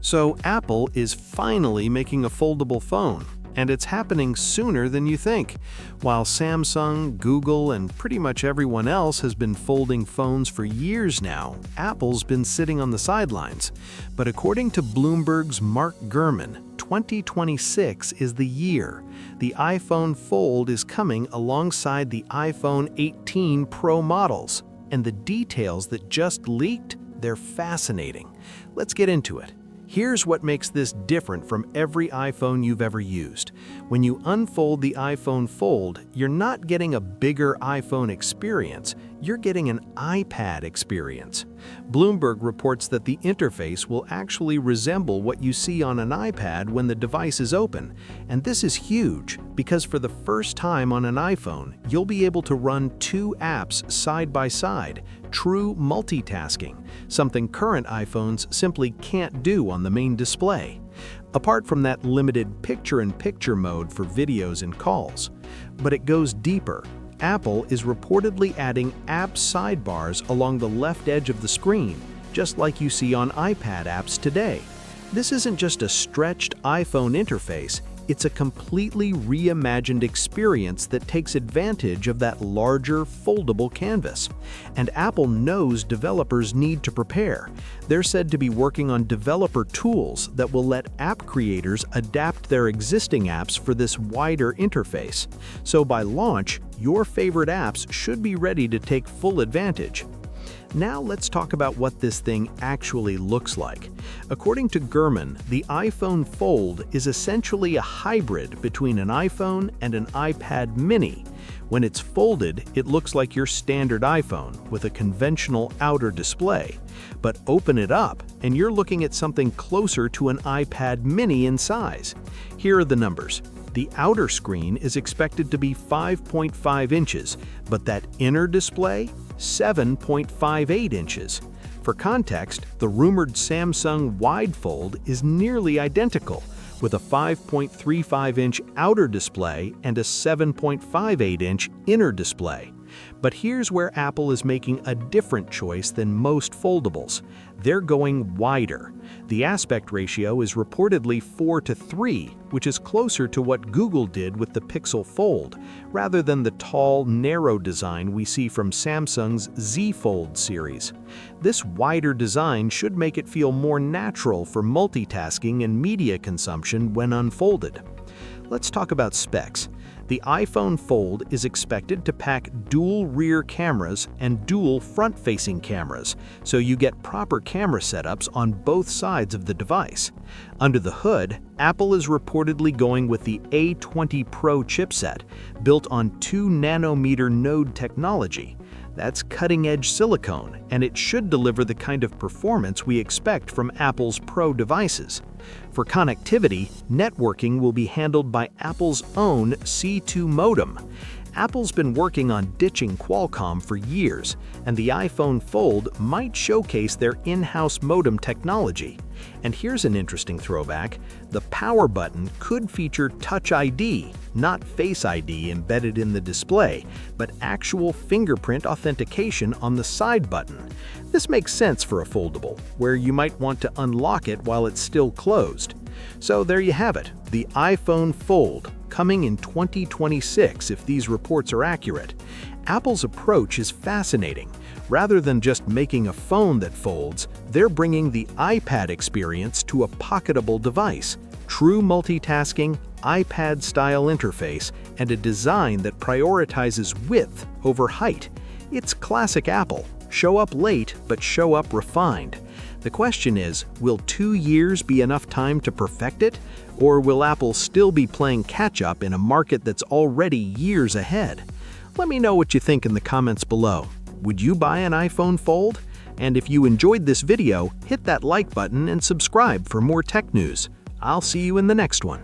So Apple is finally making a foldable phone, and it's happening sooner than you think. While Samsung, Google, and pretty much everyone else has been folding phones for years now, Apple's been sitting on the sidelines. But according to Bloomberg's Mark Gurman, 2026 is the year. The iPhone Fold is coming alongside the iPhone 18 Pro models, and the details that just leaked, they're fascinating. Let's get into it. Here's what makes this different from every iPhone you've ever used. When you unfold the iPhone Fold, you're not getting a bigger iPhone experience, you're getting an iPad experience. Bloomberg reports that the interface will actually resemble what you see on an iPad when the device is open. And this is huge, because for the first time on an iPhone, you'll be able to run two apps side by side, true multitasking, something current iPhones simply can't do on the main display. Apart from that limited picture-in-picture mode for videos and calls. But it goes deeper. Apple is reportedly adding app sidebars along the left edge of the screen, just like you see on iPad apps today. This isn't just a stretched iPhone interface, it's a completely reimagined experience that takes advantage of that larger, foldable canvas. And Apple knows developers need to prepare. They're said to be working on developer tools that will let app creators adapt their existing apps for this wider interface. So by launch, your favorite apps should be ready to take full advantage. Now let's talk about what this thing actually looks like. According to Gurman, the iPhone Fold is essentially a hybrid between an iPhone and an iPad mini. When it's folded, it looks like your standard iPhone with a conventional outer display. But open it up, and you're looking at something closer to an iPad mini in size. Here are the numbers. The outer screen is expected to be 5.5 inches, but that inner display, 7.58 inches. For context, the rumored Samsung Wide Fold is nearly identical, with a 5.35-inch outer display and a 7.58-inch inner display. But here's where Apple is making a different choice than most foldables. They're going wider. The aspect ratio is reportedly 4:3, which is closer to what Google did with the Pixel Fold, rather than the tall, narrow design we see from Samsung's Z Fold series. This wider design should make it feel more natural for multitasking and media consumption when unfolded. Let's talk about specs. The iPhone Fold is expected to pack dual rear cameras and dual front-facing cameras, so you get proper camera setups on both sides of the device. Under the hood, Apple is reportedly going with the A20 Pro chipset, built on 2-nanometer node technology. That's cutting-edge silicone, and it should deliver the kind of performance we expect from Apple's Pro devices. For connectivity, networking will be handled by Apple's own C2 modem. Apple's been working on ditching Qualcomm for years, and the iPhone Fold might showcase their in-house modem technology. And here's an interesting throwback. The power button could feature Touch ID, not Face ID embedded in the display, but actual fingerprint authentication on the side button. This makes sense for a foldable, where you might want to unlock it while it's still closed. So there you have it, the iPhone Fold, coming in 2026 if these reports are accurate. Apple's approach is fascinating. Rather than just making a phone that folds, they're bringing the iPad experience to a pocketable device, true multitasking, iPad-style interface, and a design that prioritizes width over height. It's classic Apple. Show up late, but show up refined. The question is, will 2 years be enough time to perfect it? Or will Apple still be playing catch-up in a market that's already years ahead? Let me know what you think in the comments below. Would you buy an iPhone Fold? And if you enjoyed this video, hit that like button and subscribe for more tech news. I'll see you in the next one.